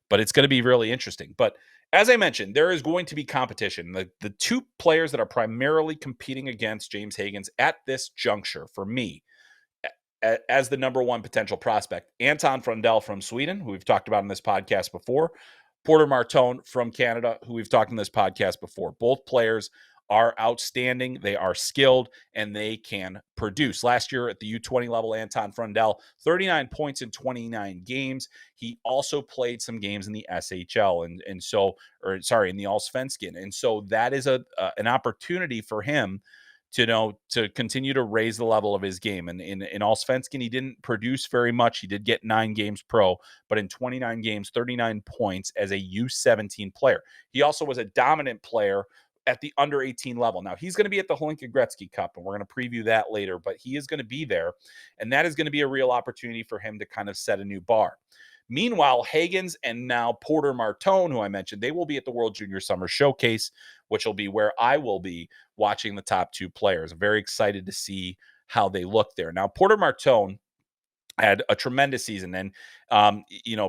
but it's going to be really interesting. But as I mentioned, there is going to be competition. The two players that are primarily competing against James Hagens at this juncture for me as the number one potential prospect, Anton Frondell from Sweden, who we've talked about in this podcast before, Porter Martone from Canada, who we've talked in this podcast before. Both players are outstanding. They are skilled, and they can produce. Last year at the U20 level, Anton Frondell, 39 points in 29 games. He also played some games in the SHL in the Allsvenskan. And so that is an opportunity for him to continue to raise the level of his game. And in Allsvenskan, he didn't produce very much. He did get 9 games pro, but in 29 games, 39 points as a U17 player. He also was a dominant player at the under 18 level. Now, he's going to be at the Hlinka Gretzky Cup, and we're going to preview that later, but he is going to be there, and that is going to be a real opportunity for him to kind of set a new bar. Meanwhile, Hagens and now Porter Martone, who I mentioned, they will be at the World Junior Summer Showcase, which will be where I will be watching the top 2 players. I'm very excited to see how they look there. Now, Porter Martone had a tremendous season, and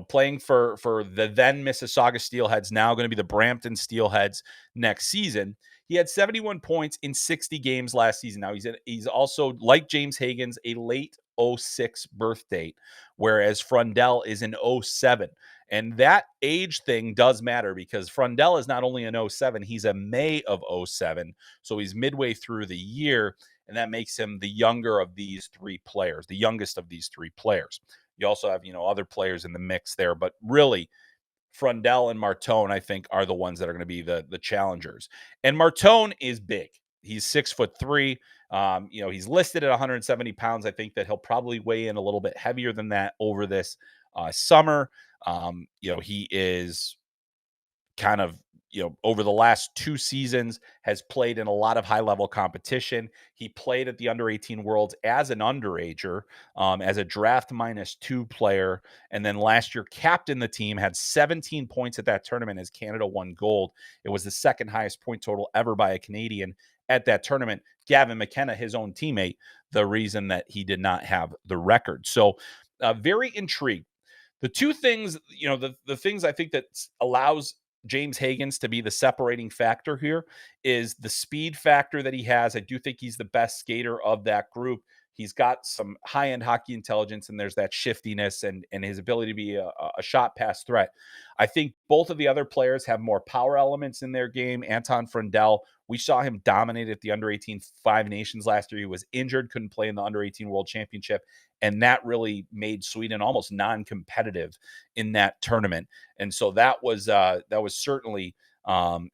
playing for the then Mississauga Steelheads, now going to be the Brampton Steelheads next season. He had 71 points in 60 games last season. Now he's also, like James Hagens, a late 06 birth date, whereas Frondell is an 07. And that age thing does matter because Frondell is not only an 07, he's a May of 07. So he's midway through the year, and that makes him the younger of these 3 players, the youngest of these 3 players. You also have, other players in the mix there, but really Frondell and Martone, I think, are the ones that are going to be the challengers. And Martone is big. He's 6'3". He's listed at 170 pounds. I think that he'll probably weigh in a little bit heavier than that over this summer. He is kind of, over the last 2 seasons has played in a lot of high-level competition. He played at the Under-18 Worlds as an underager, as a draft -2 player, and then last year captained the team, had 17 points at that tournament as Canada won gold. It was the second highest point total ever by a Canadian at that tournament. Gavin McKenna, his own teammate, the reason that he did not have the record. So very intrigued. The 2 things, the things I think that allows James Hagens to be the separating factor here is the speed factor that he has. I do think he's the best skater of that group. He's got some high-end hockey intelligence, and there's that shiftiness and his ability to be a shot pass threat. I think both of the other players have more power elements in their game. Anton Frondell, we saw him dominate at the Under-18 Five Nations last year. He was injured, couldn't play in the Under-18 World Championship, and that really made Sweden almost non-competitive in that tournament. And so that was certainly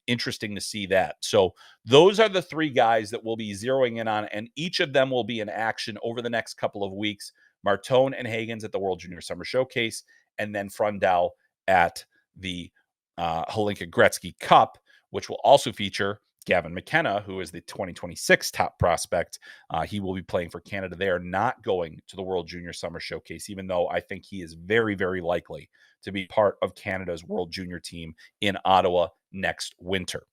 interesting to see that. So those are the 3 guys that we'll be zeroing in on, and each of them will be in action over the next couple of weeks. Martone and Hagens at the World Junior Summer Showcase, and then Frondell at the Hlinka Gretzky Cup, which will also feature Gavin McKenna, who is the 2026 top prospect. He will be playing for Canada. They are not going to the World Junior Summer Showcase, even though I think he is very, very likely to be part of Canada's World Junior team in Ottawa next winter.